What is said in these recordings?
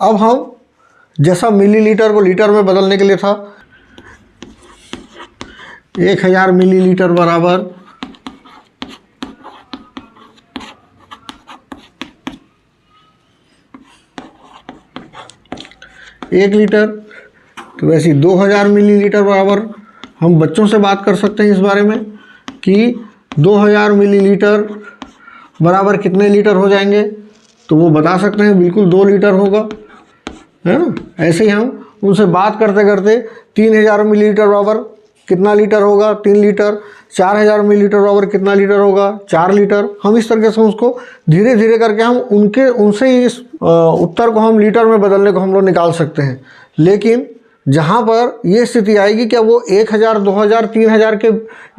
अब हम जैसा मिलीलीटर को लीटर में बदलने के लिए था, 1000 मिलीलीटर बराबर 1 लीटर, तो वैसे 2000 मिलीलीटर बराबर हम बच्चों से बात कर सकते हैं इस बारे में कि 2000 मिलीलीटर बराबर कितने लीटर हो जाएंगे, तो वो बता सकते हैं बिल्कुल 2 लीटर होगा, है ना। ऐसे ही हम उनसे बात करते करते 3000 मिलीलीटर बराबर कितना लीटर होगा, 3 लीटर, 4000 मिलीलीटर बराबर कितना लीटर होगा, 4 लीटर। हम इस तरीके से उसको धीरे धीरे करके हम उनसे ही इस उत्तर को हम लीटर में बदलने को हम लोग निकाल सकते हैं। लेकिन जहाँ पर ये स्थिति आएगी क्या वो 1000, 2000, 3000 के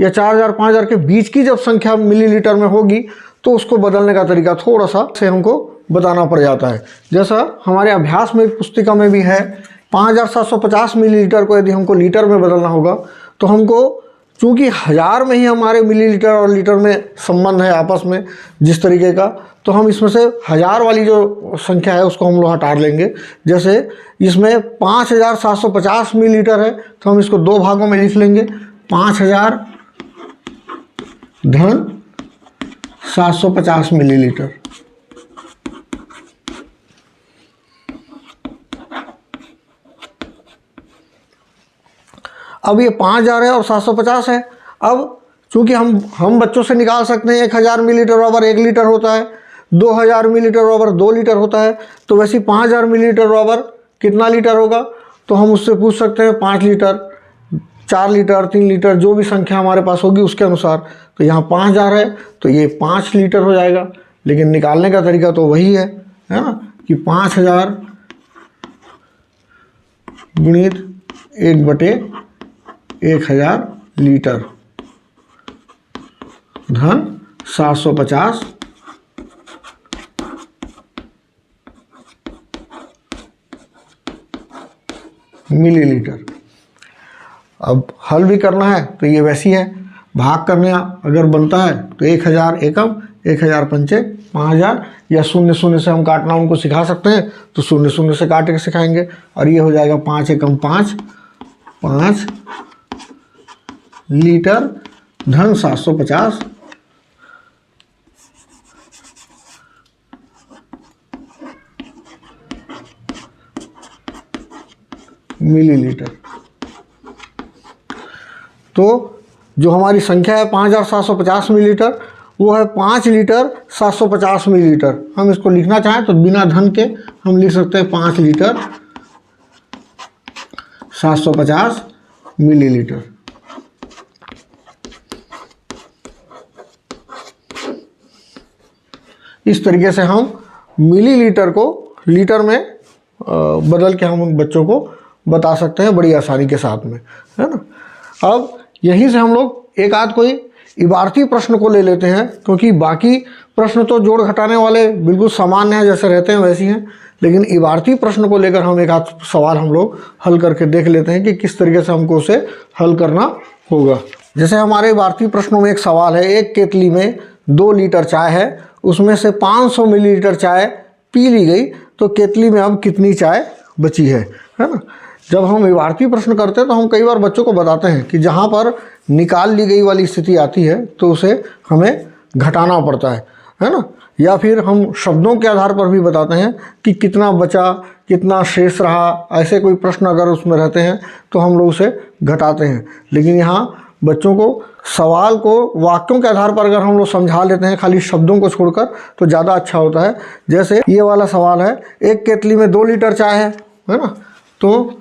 या 4000, 5000 के बीच की जब संख्या मिलीलीटर में होगी तो उसको बदलने का तरीका थोड़ा सा से हमको बताना पड़ जाता है। जैसा हमारे अभ्यास में पुस्तिका में भी है, 5750 मिलीलीटर को यदि हमको लीटर में बदलना होगा तो हमको, चूँकि हज़ार में ही हमारे मिलीलीटर और लीटर में संबंध है आपस में जिस तरीके का, तो हम इसमें से 1000 वाली जो संख्या है उसको हम लोग हटा लेंगे। जैसे इसमें 5750 मिलीलीटर है तो हम इसको 2 भागों में लिख लेंगे, 5000 धन 750 मिलीलीटर। अब ये 5000 है और 750 है। अब चूंकि हम बच्चों से निकाल सकते हैं 1000 मिलीलीटर बराबर 1 लीटर होता है, 2000 मिलीलीटर बराबर 2 लीटर होता है, तो वैसे 5000 मिलीलीटर बराबर कितना लीटर होगा, तो हम उससे पूछ सकते हैं 5 लीटर, 4 लीटर, 3 लीटर, जो भी संख्या हमारे पास होगी उसके अनुसार। तो यहाँ 5000 है तो ये 5 लीटर हो जाएगा, लेकिन निकालने का तरीका तो वही है ना, कि 5000 गुणित 1/1000 लीटर धन 750 मिलीलीटर। अब हल भी करना है तो ये वैसी है, भाग करने अगर बनता है तो 1000 एकम, 1000 पंचे 5000, या 0 0 से हम काटना उनको सिखा सकते हैं तो 0 0 से काट के सिखाएंगे, और ये हो जाएगा 5 एकम 5 लीटर धन 750 मिलीलीटर। तो जो हमारी संख्या है 5750 मिलीलीटर, वो है 5 लीटर 750 मिलीलीटर। हम इसको लिखना चाहें तो बिना धन के हम लिख सकते हैं 5 लीटर 750 मिलीलीटर। इस तरीके से हम मिलीलीटर को लीटर में बदल के हम उन बच्चों को बता सकते हैं बड़ी आसानी के साथ में, है ना। अब यहीं से हम लोग एक आध कोई इबारती प्रश्न को ले लेते हैं, क्योंकि बाकी प्रश्न तो जोड़ घटाने वाले बिल्कुल सामान्य हैं, जैसे रहते हैं वैसी हैं, लेकिन इबारती प्रश्न को लेकर हम एक आध सवाल हम लोग हल करके देख लेते हैं कि किस तरीके से हमको उसे हल करना होगा। जैसे हमारे इबारती प्रश्नों में एक सवाल है, एक केतली में 2 लीटर चाय है, उसमें से 500 मिलीलीटर चाय पी ली गई, तो केतली में अब कितनी चाय बची है ना। जब हम इबारती प्रश्न करते हैं तो हम कई बार बच्चों को बताते हैं कि जहाँ पर निकाल ली गई वाली स्थिति आती है तो उसे हमें घटाना पड़ता है ना, या फिर हम शब्दों के आधार पर भी बताते हैं कि कितना बचा, कितना शेष रहा। ऐसे कोई प्रश्न अगर उसमें रहते हैं तो हम लोग उसे घटाते हैं। लेकिन यहाँ बच्चों को सवाल को वाक्यों के आधार पर अगर हम लोग समझा लेते हैं खाली शब्दों को छोड़कर, तो ज़्यादा अच्छा होता है। जैसे ये वाला सवाल है, एक केतली में 2 लीटर चाय है ना, तो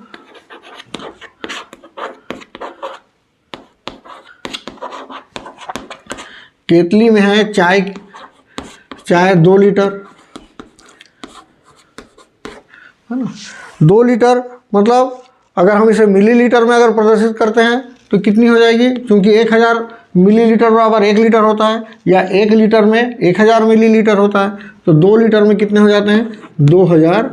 केतली में है चाय 2 लीटर, है ना। 2 लीटर मतलब अगर हम इसे मिलीलीटर में अगर प्रदर्शित करते हैं तो कितनी हो जाएगी, क्योंकि 1000 मिलीलीटर बराबर 1 लीटर होता है, या 1 लीटर में 1000 मिलीलीटर होता है, तो 2 लीटर में कितने हो जाते हैं, 2000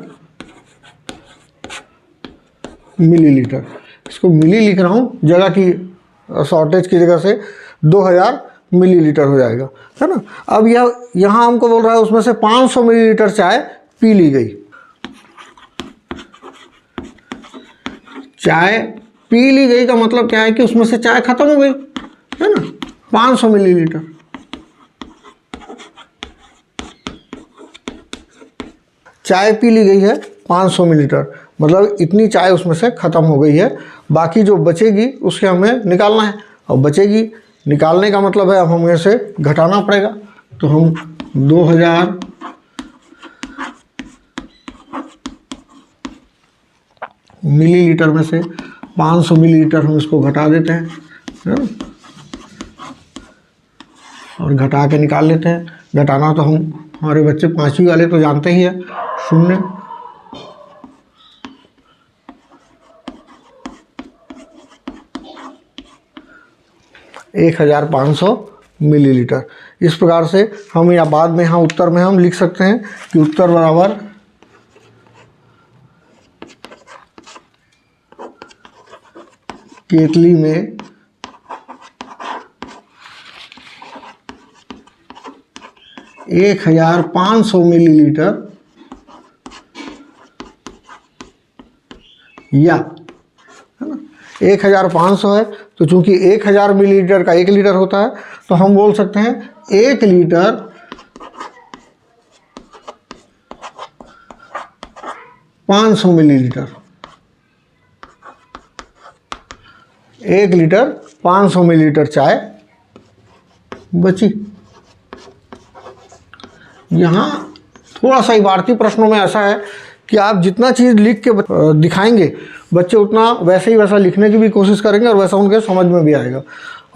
मिलीलीटर। इसको मिली लिख रहा हूँ जगह की शॉर्टेज की जगह से, 2000 मिलीलीटर हो जाएगा, है ना। अब यहाँ हमको बोल रहा है उसमें से 500 मिलीलीटर चाय पी ली गई, चाय पी ली गई का मतलब क्या है कि उसमें से चाय खत्म हो गई, है ना। 500 मिलीलीटर। चाय पी ली गई है 500 मिलीलीटर, मतलब इतनी चाय उसमें से ख़त्म हो गई है। बाकी जो बचेगी उसके हमें निकालना है। और बचेगी निकालने का मतलब है अब हमें इसे घटाना पड़ेगा। तो हम 2000 मिलीलीटर में से 500 मिलीलीटर हम इसको घटा देते हैं, है ना। और घटा के निकाल लेते हैं। घटाना तो हम हमारे बच्चे 5वीं वाले तो जानते ही है। 0 1500 मिलीलीटर। इस प्रकार से हम या बाद में यहाँ उत्तर में हम लिख सकते हैं कि उत्तर बराबर केतली में 1500 मिलीलीटर या, है ना, 1500 है तो चूंकि 1000 मिलीलीटर का 1 लीटर होता है तो हम बोल सकते हैं 1 लीटर 500 मिलीलीटर। 1 लीटर 500 मिलीलीटर चाय बची। यहाँ थोड़ा सा इबारती प्रश्नों में ऐसा है कि आप जितना चीज़ लिख के दिखाएंगे बच्चे उतना वैसे ही वैसा लिखने की भी कोशिश करेंगे और वैसा उनके समझ में भी आएगा।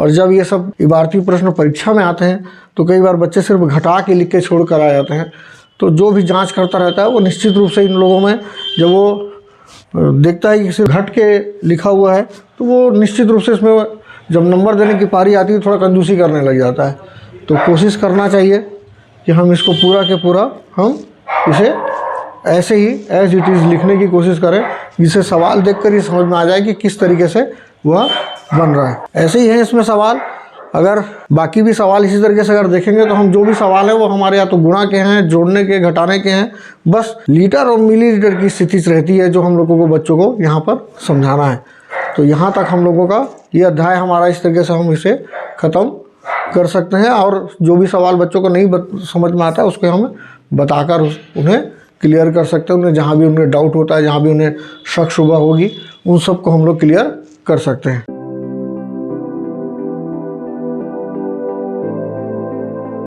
और जब ये सब इबारती प्रश्न परीक्षा में आते हैं तो कई बार बच्चे सिर्फ घटा के लिख के छोड़ कर आ जाते हैं। तो जो भी जांच करता रहता है वो निश्चित रूप से इन लोगों में जब वो देखता है कि सिर्फ घट के लिखा हुआ है तो वो निश्चित रूप से इसमें जब नंबर देने की पारी आती है थोड़ा कंजूसी करने लग जाता है। तो कोशिश करना चाहिए कि हम इसको पूरा के पूरा हम इसे ऐसे ही एज इट इज़ लिखने की कोशिश करें, जिसे सवाल देखकर ही समझ में आ जाए कि किस तरीके से वह बन रहा है। ऐसे ही है इसमें सवाल। अगर बाकी भी सवाल इसी तरीके से अगर देखेंगे तो हम जो भी सवाल है वो हमारे या तो गुणा के हैं, जोड़ने के, घटाने के हैं। बस लीटर और मिलीलीटर की स्थिति रहती है जो हम लोगों को बच्चों को यहाँ पर समझाना है। तो यहाँ तक हम लोगों का ये अध्याय हमारा इस तरीके से हम इसे ख़त्म कर सकते हैं। और जो भी सवाल बच्चों को नहीं समझ में आता है उसको हम बताकर उन्हें क्लियर कर सकते हैं। उन्हें जहाँ भी उन्हें डाउट होता है, जहाँ भी उन्हें शक शुबा होगी, उन सब को हम लोग क्लियर कर सकते हैं।